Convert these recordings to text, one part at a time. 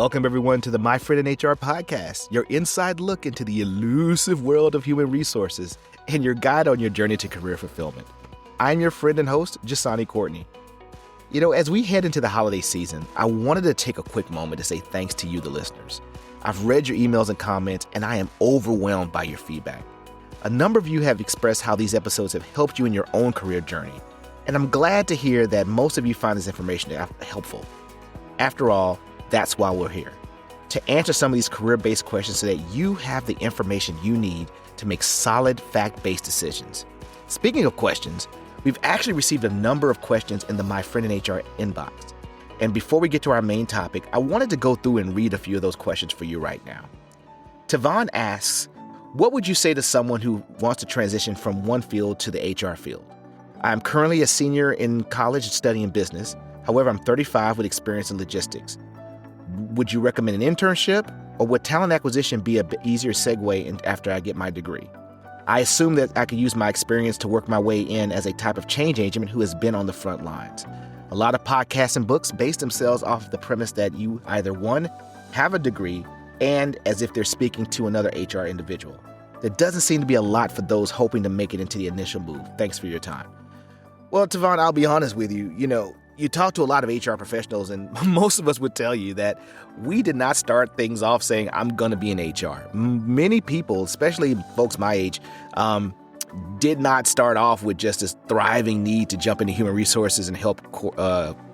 Welcome, everyone, to the My Friend in HR podcast, your inside look into the elusive world of human resources and your guide on your journey to career fulfillment. I'm your friend and host, Jasani Courtney. As we head into the holiday season, I wanted to take a quick moment to say thanks to you, the listeners. I've read your emails and comments, and I am overwhelmed by your feedback. A number of you have expressed how these episodes have helped you in your own career journey, and I'm glad to hear that most of you find this information helpful. After all, that's why we're here, to answer some of these career-based questions so that you have the information you need to make solid, fact-based decisions. Speaking of questions, we've actually received a number of questions in the My Friend in HR inbox. And before we get to our main topic, I wanted to go through and read a few of those questions for you right now. Tevon asks, what would you say to someone who wants to transition from one field to the HR field? I'm currently a senior in college studying business. However, I'm 35 with experience in logistics. Would you recommend an internship, or would talent acquisition be a bit easier segue after I get my degree? I assume that I could use my experience to work my way in as a type of change agent who has been on the front lines. A lot of podcasts and books base themselves off of the premise that you either, one, have a degree, and as if they're speaking to another HR individual. There doesn't seem to be a lot for those hoping to make it into the initial move. Thanks for your time. Well, Tevon, I'll be honest with you. You talk to a lot of HR professionals, and most of us would tell you that we did not start things off saying, I'm going to be in HR. Many people, especially folks my age, did not start off with just this thriving need to jump into human resources and help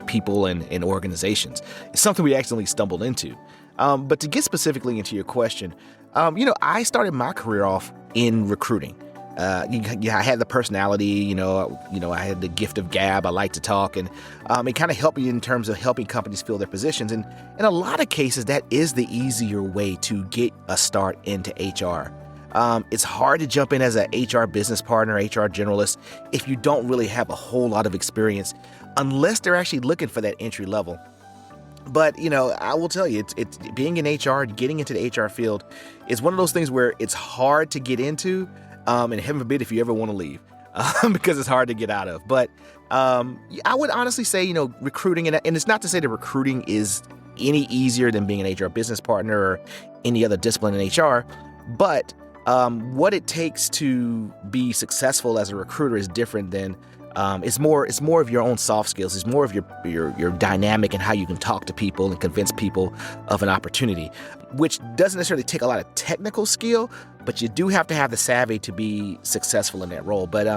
people and organizations. It's something we accidentally stumbled into. But to get specifically into your question, I started my career off in recruiting. I had the personality, I had the gift of gab. I like to talk, and it kind of helped me in terms of helping companies fill their positions. And in a lot of cases, that is the easier way to get a start into HR. It's hard to jump in as an HR business partner, HR generalist, if you don't really have a whole lot of experience, unless they're actually looking for that entry level. But, I will tell you, it's being in HR, getting into the HR field is one of those things where it's hard to get into. And heaven forbid if you ever want to leave, because it's hard to get out of. But I would honestly say, recruiting, and it's not to say that recruiting is any easier than being an HR business partner or any other discipline in HR, but what it takes to be successful as a recruiter is different than it's more of your own soft skills. It's more of your dynamic and how you can talk to people and convince people of an opportunity, which doesn't necessarily take a lot of technical skill, but you do have to have the savvy to be successful in that role. But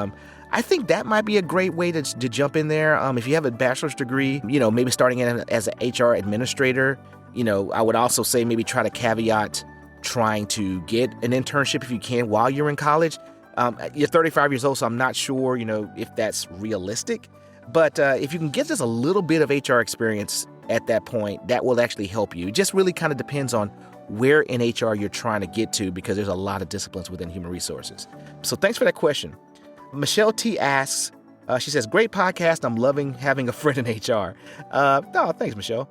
I think that might be a great way to jump in there. If you have a bachelor's degree, maybe starting in as an HR administrator, I would also say maybe try to caveat trying to get an internship if you can while you're in college. You're 35 years old, so I'm not sure, if that's realistic. But if you can get just a little bit of HR experience at that point, that will actually help you. It just really kind of depends on where in HR you're trying to get to, because there's a lot of disciplines within human resources. So thanks for that question. Michelle T asks, she says, great podcast. I'm loving having a friend in HR. Thanks, Michelle.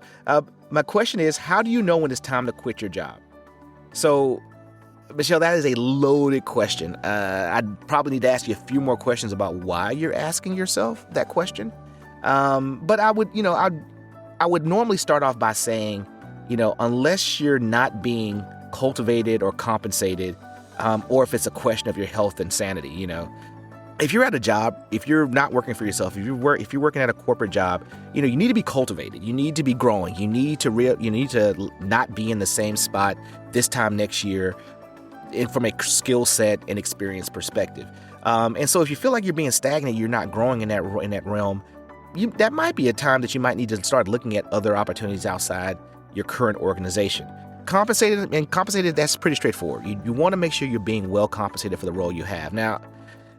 My question is, how do you know when it's time to quit your job? So, Michelle, that is a loaded question. I'd probably need to ask you a few more questions about why you're asking yourself that question. But I would normally start off by saying, unless you're not being cultivated or compensated, or if it's a question of your health and sanity, if you're at a job, if you're not working for yourself, if you're working at a corporate job, you need to be cultivated. You need to be growing. You need to not be in the same spot this time next year, from a skill set and experience perspective. And so if you feel like you're being stagnant, you're not growing in that realm, that might be a time that you might need to start looking at other opportunities outside your current organization. Compensated, that's pretty straightforward. You want to make sure you're being well compensated for the role you have. Now,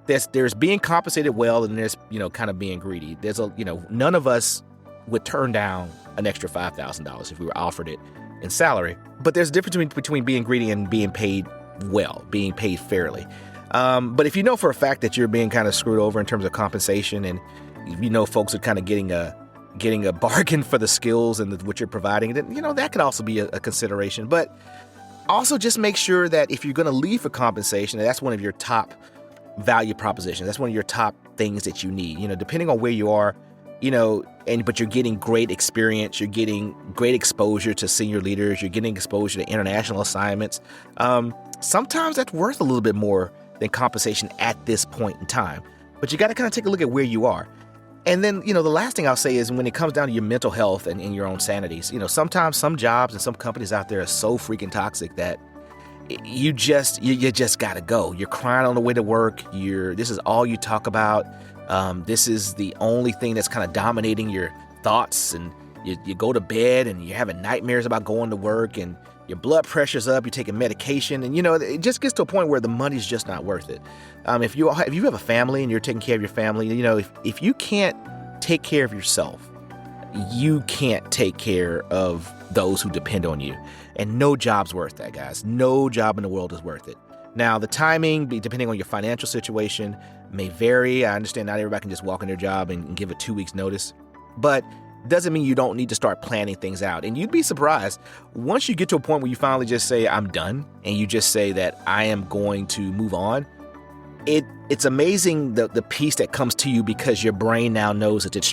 there's being compensated well, and there's, kind of being greedy. There's none of us would turn down an extra $5,000 if we were offered it in salary. But there's a difference between being greedy and being paid well, being paid fairly. But if you know for a fact that you're being kind of screwed over in terms of compensation, and folks are kind of getting a bargain for the skills and what you're providing, then that could also be a consideration. But also just make sure that if you're going to leave for compensation, that's one of your top value propositions. That's one of your top things that you need. Depending on where you are, but you're getting great experience, you're getting great exposure to senior leaders, you're getting exposure to international assignments. Sometimes that's worth a little bit more than compensation at this point in time. But you got to kind of take a look at where you are. And then, the last thing I'll say is when it comes down to your mental health and your own sanities, sometimes some jobs and some companies out there are so freaking toxic that you just got to go. You're crying on the way to work. This is all you talk about. This is the only thing that's kind of dominating your thoughts, and you go to bed and you're having nightmares about going to work, and your blood pressure's up, you're taking medication, and it just gets to a point where the money's just not worth it. If you have a family and you're taking care of your family, if you can't take care of yourself, you can't take care of those who depend on you. And no job's worth that, guys. No job in the world is worth it. Now, the timing, depending on your financial situation, may vary. I understand not everybody can just walk in their job and give a 2 weeks notice, but doesn't mean you don't need to start planning things out. And you'd be surprised once you get to a point where you finally just say, I'm done, and you just say that I am going to move on. It's amazing the peace that comes to you because your brain now knows that this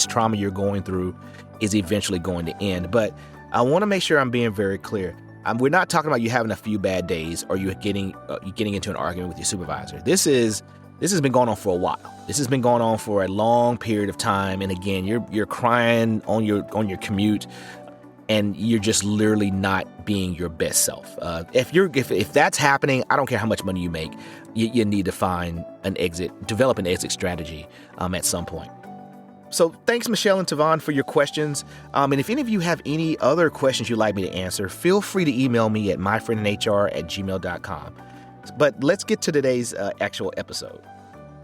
trauma you're going through is eventually going to end. But I want to make sure I'm being very clear. We're not talking about you having a few bad days or you getting into an argument with your supervisor. This has been going on for a while. This has been going on for a long period of time. And again, you're crying on your commute, and you're just literally not being your best self. If that's happening, I don't care how much money you make, you need to develop an exit strategy at some point. So thanks, Michelle and Tevon, for your questions. And if any of you have any other questions you'd like me to answer, feel free to email me at myfriendinhr@gmail.com. But let's get to today's actual episode.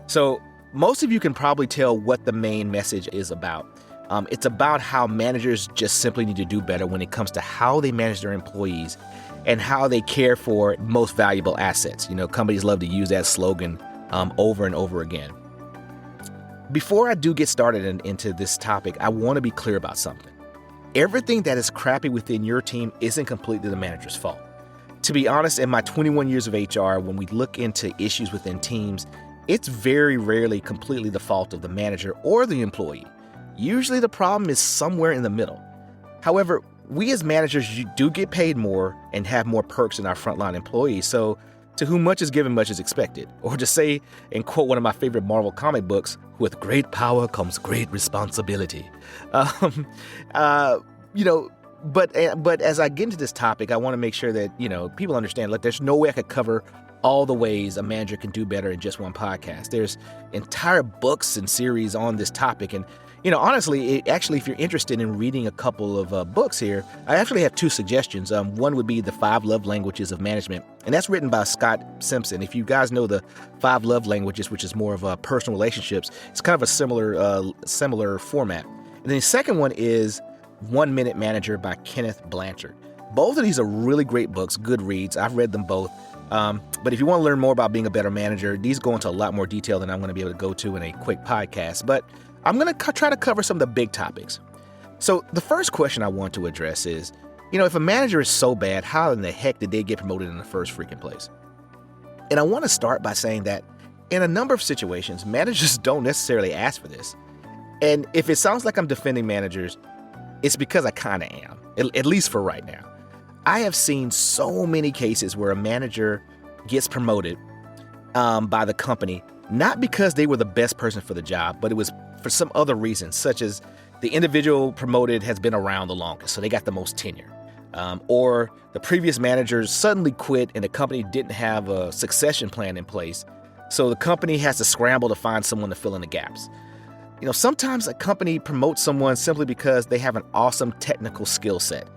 So most of you can probably tell what the main message is about. It's about how managers just simply need to do better when it comes to how they manage their employees and how they care for most valuable assets. Companies love to use that slogan over and over again. Before I do get started into this topic, I want to be clear about something. Everything that is crappy within your team isn't completely the manager's fault. To be honest, in my 21 years of HR, when we look into issues within teams, it's very rarely completely the fault of the manager or the employee. Usually the problem is somewhere in the middle. However, we as managers do get paid more and have more perks than our frontline employees, so to whom much is given, much is expected. Or to say, and quote one of my favorite Marvel comic books, with great power comes great responsibility. But as I get into this topic, I want to make sure that, people understand, look, there's no way I could cover all the ways a manager can do better in just one podcast. There's entire books and series on this topic. And, honestly, if you're interested in reading a couple of books here, I actually have two suggestions. One would be The 5 Love Languages of Management, and that's written by Scott Simpson. If you guys know the 5 Love Languages, which is more of personal relationships, it's kind of a similar format. And then the second one is 1 Minute Manager by Kenneth Blanchard. Both of these are really great books, good reads. I've read them both. But if you want to learn more about being a better manager, these go into a lot more detail than I'm going to be able to go to in a quick podcast. But I'm going to try to cover some of the big topics. So the first question I want to address is, if a manager is so bad, how in the heck did they get promoted in the first freaking place? And I want to start by saying that in a number of situations, managers don't necessarily ask for this. And if it sounds like I'm defending managers, it's because I kind of am, at least for right now. I have seen so many cases where a manager gets promoted by the company, not because they were the best person for the job, but it was for some other reasons, such as the individual promoted has been around the longest, so they got the most tenure. Or the previous manager suddenly quit and the company didn't have a succession plan in place, so the company has to scramble to find someone to fill in the gaps. Sometimes a company promotes someone simply because they have an awesome technical skill set,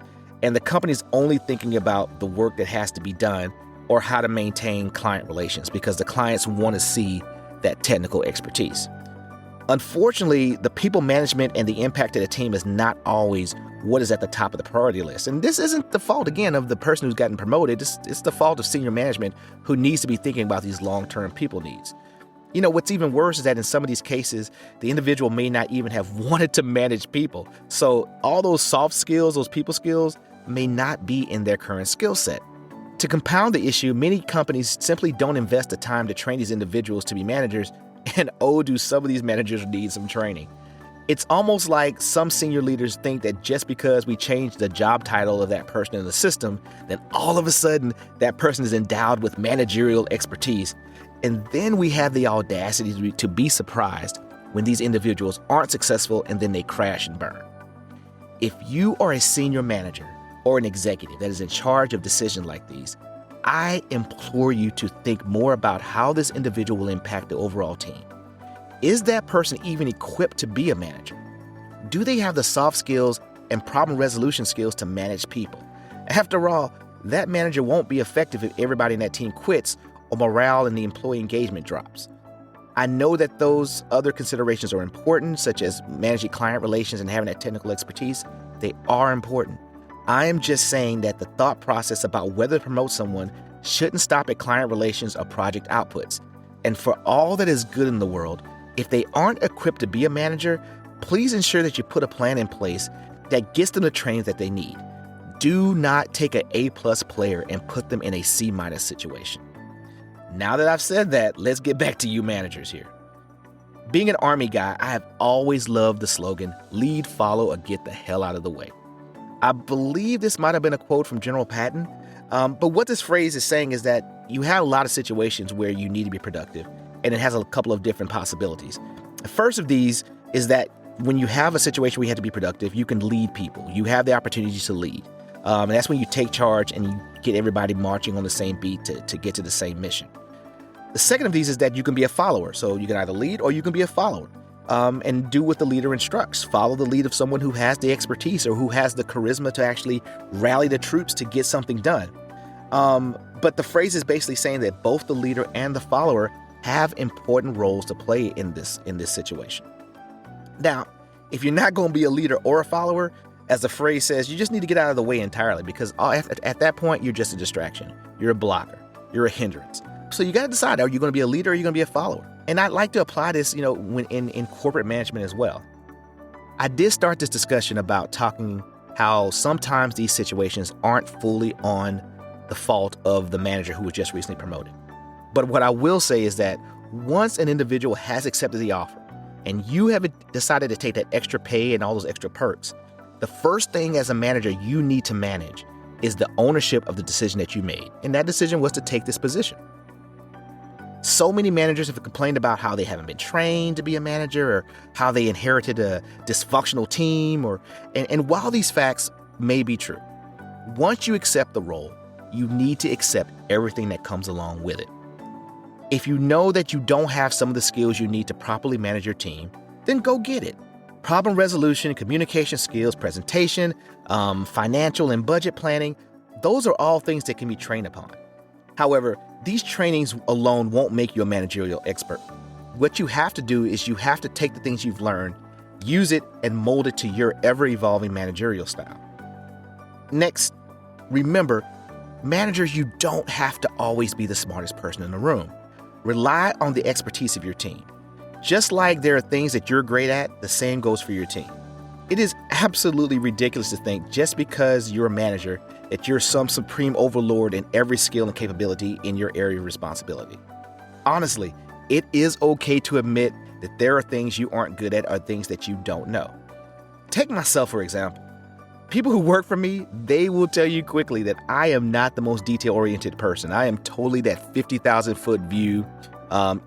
and the company's only thinking about the work that has to be done or how to maintain client relations because the clients want to see that technical expertise. Unfortunately, the people management and the impact of the team is not always what is at the top of the priority list. And this isn't the fault, again, of the person who's gotten promoted. It's the fault of senior management who needs to be thinking about these long-term people needs. What's even worse is that in some of these cases, the individual may not even have wanted to manage people. So all those soft skills, those people skills, may not be in their current skill set. To compound the issue, many companies simply don't invest the time to train these individuals to be managers, and do some of these managers need some training. It's almost like some senior leaders think that just because we change the job title of that person in the system, then all of a sudden that person is endowed with managerial expertise. And then we have the audacity to be surprised when these individuals aren't successful and then they crash and burn. If you are a senior manager or an executive that is in charge of decisions like these, I implore you to think more about how this individual will impact the overall team. Is that person even equipped to be a manager? Do they have the soft skills and problem resolution skills to manage people? After all, that manager won't be effective if everybody in that team quits or morale and the employee engagement drops. I know that those other considerations are important, such as managing client relations and having that technical expertise. They are important. I am just saying that the thought process about whether to promote someone shouldn't stop at client relations or project outputs. And for all that is good in the world, if they aren't equipped to be a manager, please ensure that you put a plan in place that gets them the training that they need. Do not take an A-plus player and put them in a C- situation. Now that I've said that, let's get back to you managers here. Being an Army guy, I have always loved the slogan, lead, follow, or get the hell out of the way. I believe this might have been a quote from General Patton, but what this phrase is saying is that you have a lot of situations where you need to be productive, and it has a couple of different possibilities. The first of these is that when you have a situation where you have to be productive, you can lead people. You have the opportunity to lead. And that's when you take charge and you get everybody marching on the same beat to get to the same mission. The second of these is that you can be a follower. So you can either lead or you can be a follower and do what the leader instructs. Follow the lead of someone who has the expertise or who has the charisma to actually rally the troops to get something done. But the phrase is basically saying that both the leader and the follower have important roles to play in this situation. Now, if you're not going to be a leader or a follower, as the phrase says, you just need to get out of the way entirely, because at that point, you're just a distraction. You're a blocker. You're a hindrance. So you got to decide, are you going to be a leader or are you going to be a follower? And I'd like to apply this, when in corporate management as well. I did start this discussion about talking how sometimes these situations aren't fully on the fault of the manager who was just recently promoted. But what I will say is that once an individual has accepted the offer and you have decided to take that extra pay and all those extra perks, the first thing as a manager you need to manage is the ownership of the decision that you made. And that decision was to take this position. So many managers have complained about how they haven't been trained to be a manager or how they inherited a dysfunctional team. And while these facts may be true, once you accept the role, you need to accept everything that comes along with it. If you know that you don't have some of the skills you need to properly manage your team, then go get it. Problem resolution, communication skills, presentation, financial and budget planning, those are all things that can be trained upon. However, these trainings alone won't make you a managerial expert. What you have to do is you have to take the things you've learned, use it, and mold it to your ever-evolving managerial style. Next, remember, managers, you don't have to always be the smartest person in the room. Rely on the expertise of your team. Just like there are things that you're great at, the same goes for your team. It is absolutely ridiculous to think just because you're a manager that you're some supreme overlord in every skill and capability in your area of responsibility. Honestly, it is okay to admit that there are things you aren't good at or things that you don't know. Take myself, for example. People who work for me, they will tell you quickly that I am not the most detail-oriented person. I am totally that 50,000-foot view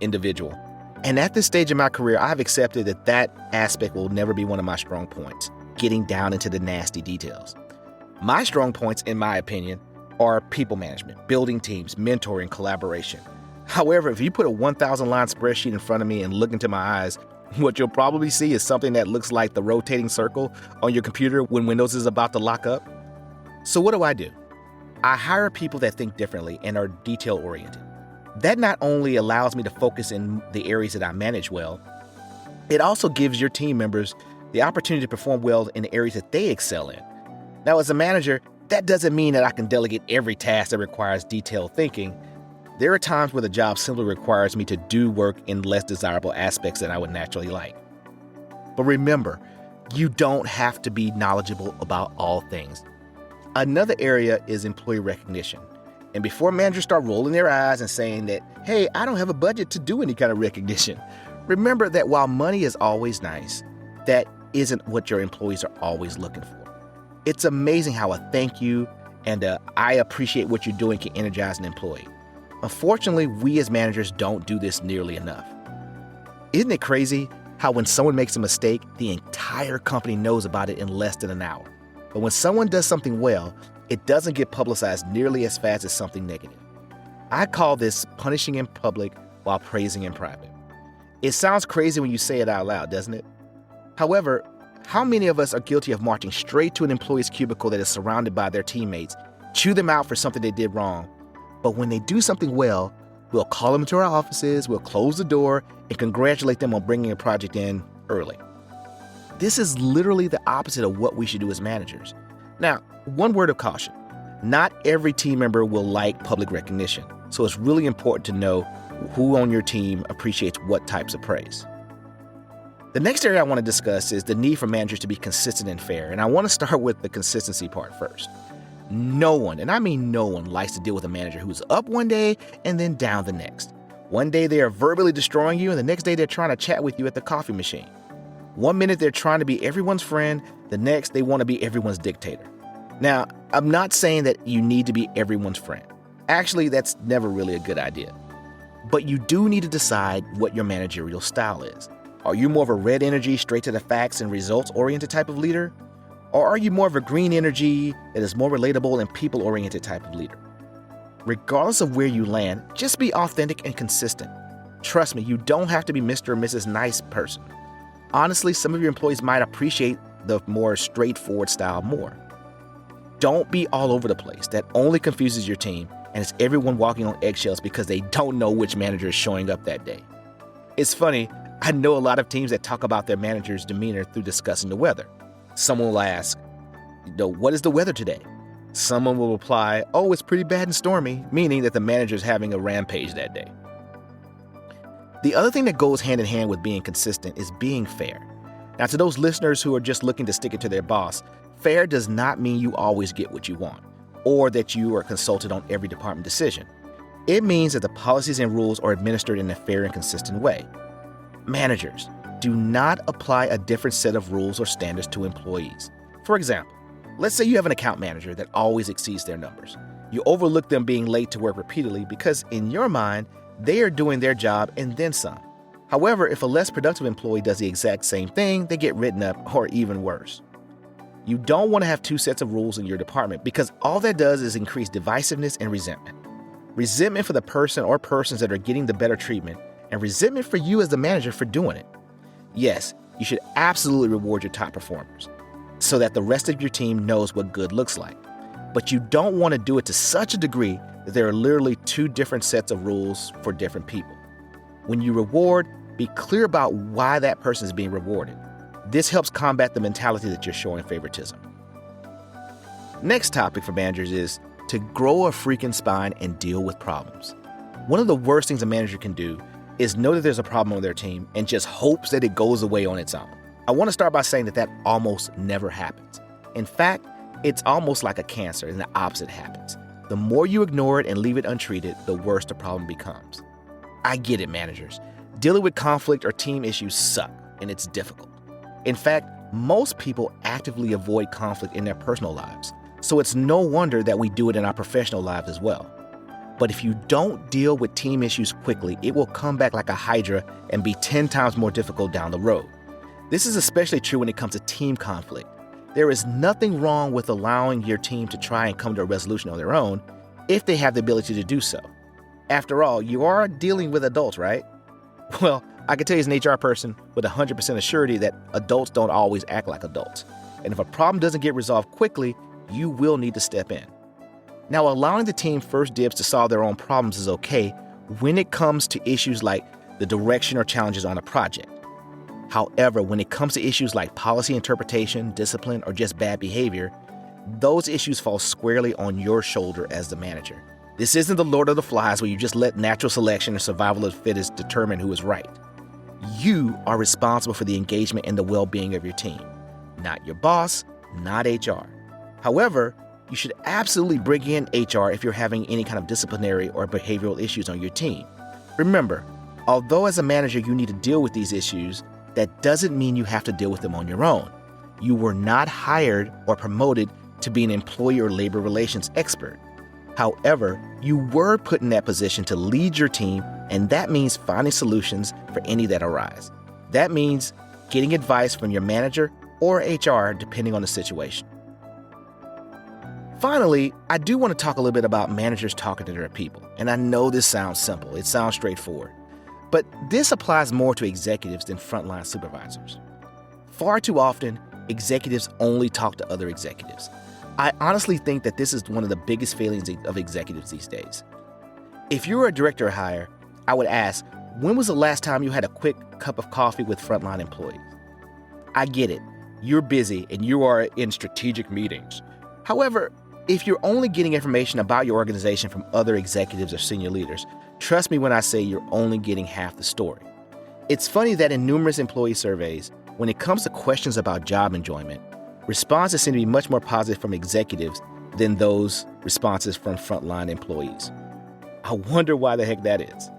individual. And at this stage in my career, I've accepted that aspect will never be one of my strong points, getting down into the nasty details. My strong points, in my opinion, are people management, building teams, mentoring, collaboration. However, if you put a 1,000-line spreadsheet in front of me and look into my eyes, what you'll probably see is something that looks like the rotating circle on your computer when Windows is about to lock up. So what do? I hire people that think differently and are detail-oriented. That not only allows me to focus in the areas that I manage well, it also gives your team members the opportunity to perform well in the areas that they excel in. Now, as a manager, that doesn't mean that I can delegate every task that requires detailed thinking. There are times where the job simply requires me to do work in less desirable aspects than I would naturally like. But remember, you don't have to be knowledgeable about all things. Another area is employee recognition. And before managers start rolling their eyes and saying that, hey, I don't have a budget to do any kind of recognition, remember that while money is always nice, that isn't what your employees are always looking for. It's amazing how a thank you and I appreciate what you're doing can energize an employee. Unfortunately, we as managers don't do this nearly enough. Isn't it crazy how when someone makes a mistake, the entire company knows about it in less than an hour? But when someone does something well, it doesn't get publicized nearly as fast as something negative. I call this punishing in public while praising in private. It sounds crazy when you say it out loud, doesn't it? However, how many of us are guilty of marching straight to an employee's cubicle that is surrounded by their teammates, chew them out for something they did wrong, but when they do something well, we'll call them into our offices, we'll close the door, and congratulate them on bringing a project in early. This is literally the opposite of what we should do as managers. Now, one word of caution. Not every team member will like public recognition, so it's really important to know who on your team appreciates what types of praise. The next area I want to discuss is the need for managers to be consistent and fair, and I want to start with the consistency part first. No one, and I mean no one, likes to deal with a manager who's up one day and then down the next. One day they are verbally destroying you, and the next day they're trying to chat with you at the coffee machine. One minute they're trying to be everyone's friend, the next they want to be everyone's dictator. Now, I'm not saying that you need to be everyone's friend. Actually, that's never really a good idea. But you do need to decide what your managerial style is. Are you more of a red energy, straight to the facts and results-oriented type of leader? Or are you more of a green energy that is more relatable and people-oriented type of leader? Regardless of where you land, just be authentic and consistent. Trust me, you don't have to be Mr. or Mrs. Nice person. Honestly, some of your employees might appreciate the more straightforward style more. Don't be all over the place. That only confuses your team, and it's everyone walking on eggshells because they don't know which manager is showing up that day. It's funny, I know a lot of teams that talk about their manager's demeanor through discussing the weather. Someone will ask, what is the weather today? Someone will reply, oh, it's pretty bad and stormy, meaning that the manager is having a rampage that day. The other thing that goes hand in hand with being consistent is being fair. Now, to those listeners who are just looking to stick it to their boss, fair does not mean you always get what you want, or that you are consulted on every department decision. It means that the policies and rules are administered in a fair and consistent way. Managers, do not apply a different set of rules or standards to employees. For example, let's say you have an account manager that always exceeds their numbers. You overlook them being late to work repeatedly because in your mind, they are doing their job and then some. However, if a less productive employee does the exact same thing, they get written up or even worse. You don't want to have two sets of rules in your department because all that does is increase divisiveness and resentment. Resentment for the person or persons that are getting the better treatment, and resentment for you as the manager for doing it. Yes, you should absolutely reward your top performers so that the rest of your team knows what good looks like. But you don't want to do it to such a degree that there are literally two different sets of rules for different people. When you reward, be clear about why that person is being rewarded. This helps combat the mentality that you're showing favoritism. Next topic for managers is to grow a freaking spine and deal with problems. One of the worst things a manager can do is know that there's a problem on their team and just hopes that it goes away on its own. I want to start by saying that almost never happens. In fact, it's almost like a cancer and the opposite happens. The more you ignore it and leave it untreated, the worse the problem becomes. I get it, managers. Dealing with conflict or team issues suck, and it's difficult. In fact, most people actively avoid conflict in their personal lives, so it's no wonder that we do it in our professional lives as well. But if you don't deal with team issues quickly, it will come back like a hydra and be 10 times more difficult down the road. This is especially true when it comes to team conflict. There is nothing wrong with allowing your team to try and come to a resolution on their own if they have the ability to do so. After all, you are dealing with adults, right? Well, I can tell you as an HR person with 100% assurity that adults don't always act like adults. And if a problem doesn't get resolved quickly, you will need to step in. Now, allowing the team first dibs to solve their own problems is okay when it comes to issues like the direction or challenges on a project. However, when it comes to issues like policy interpretation, discipline, or just bad behavior, those issues fall squarely on your shoulder as the manager. This isn't the Lord of the Flies where you just let natural selection or survival of the fittest determine who is right. You are responsible for the engagement and the well-being of your team, not your boss, not HR. However, you should absolutely bring in HR if you're having any kind of disciplinary or behavioral issues on your team. Remember, although as a manager you need to deal with these issues, that doesn't mean you have to deal with them on your own. You were not hired or promoted to be an employee or labor relations expert. However, you were put in that position to lead your team, and that means finding solutions for any that arise. That means getting advice from your manager or HR, depending on the situation. Finally, I do want to talk a little bit about managers talking to their people. And I know this sounds simple, it sounds straightforward, but this applies more to executives than frontline supervisors. Far too often, executives only talk to other executives. I honestly think that this is one of the biggest failings of executives these days. If you're a director hire, I would ask, when was the last time you had a quick cup of coffee with frontline employees? I get it. You're busy and you are in strategic meetings. However, if you're only getting information about your organization from other executives or senior leaders, trust me when I say you're only getting half the story. It's funny that in numerous employee surveys, when it comes to questions about job enjoyment, responses seem to be much more positive from executives than those responses from frontline employees. I wonder why the heck that is.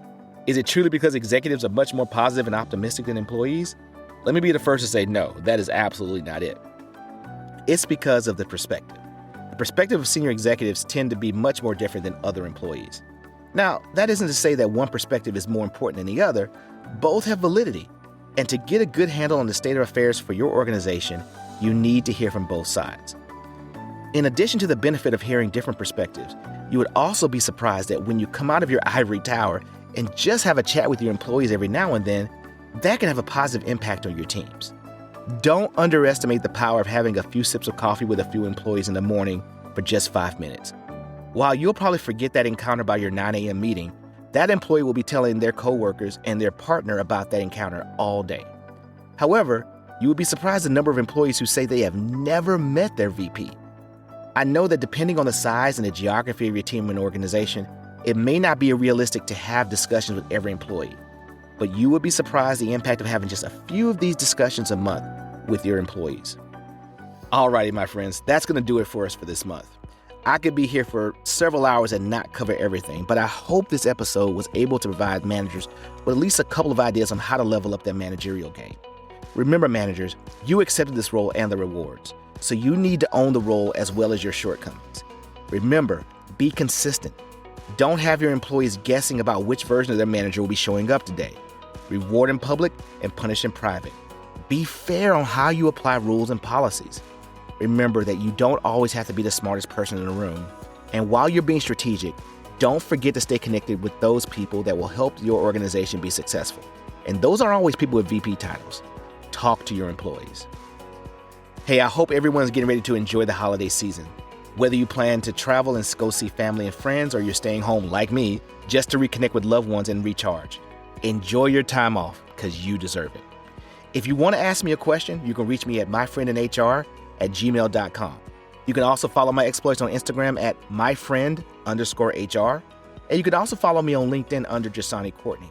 Is it truly because executives are much more positive and optimistic than employees? Let me be the first to say no, that is absolutely not it. It's because of the perspective. The perspective of senior executives tend to be much more different than other employees. Now, that isn't to say that one perspective is more important than the other. Both have validity. And to get a good handle on the state of affairs for your organization, you need to hear from both sides. In addition to the benefit of hearing different perspectives, you would also be surprised that when you come out of your ivory tower and just have a chat with your employees every now and then, that can have a positive impact on your teams. Don't underestimate the power of having a few sips of coffee with a few employees in the morning for just 5 minutes. While you'll probably forget that encounter by your 9 a.m. meeting, that employee will be telling their coworkers and their partner about that encounter all day. However, you would be surprised the number of employees who say they have never met their VP. I know that depending on the size and the geography of your team and organization, it may not be realistic to have discussions with every employee, but you would be surprised the impact of having just a few of these discussions a month with your employees. Alrighty, my friends, that's going to do it for us for this month. I could be here for several hours and not cover everything, but I hope this episode was able to provide managers with at least a couple of ideas on how to level up their managerial game. Remember, managers, you accepted this role and the rewards, so you need to own the role as well as your shortcomings. Remember, be consistent. Don't have your employees guessing about which version of their manager will be showing up today. Reward in public and punish in private. Be fair on how you apply rules and policies. Remember that you don't always have to be the smartest person in the room. And while you're being strategic, don't forget to stay connected with those people that will help your organization be successful. And those aren't always people with VP titles. Talk to your employees. Hey, I hope everyone's getting ready to enjoy the holiday season. Whether you plan to travel and go see family and friends, or you're staying home like me, just to reconnect with loved ones and recharge. Enjoy your time off, because you deserve it. If you want to ask me a question, you can reach me at myfriendinhr@gmail.com. You can also follow my exploits on Instagram at myfriend_HR. And you can also follow me on LinkedIn under Jasani Courtney.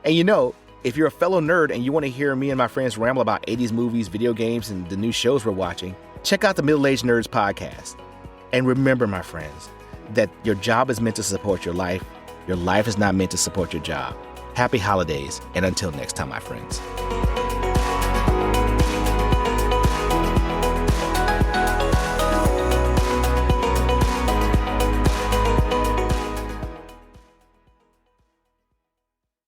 And you know, if you're a fellow nerd and you want to hear me and my friends ramble about 80s movies, video games, and the new shows we're watching, check out the Middle-Aged Nerds podcast. And remember, my friends, that your job is meant to support your life. Your life is not meant to support your job. Happy holidays, and until next time, my friends.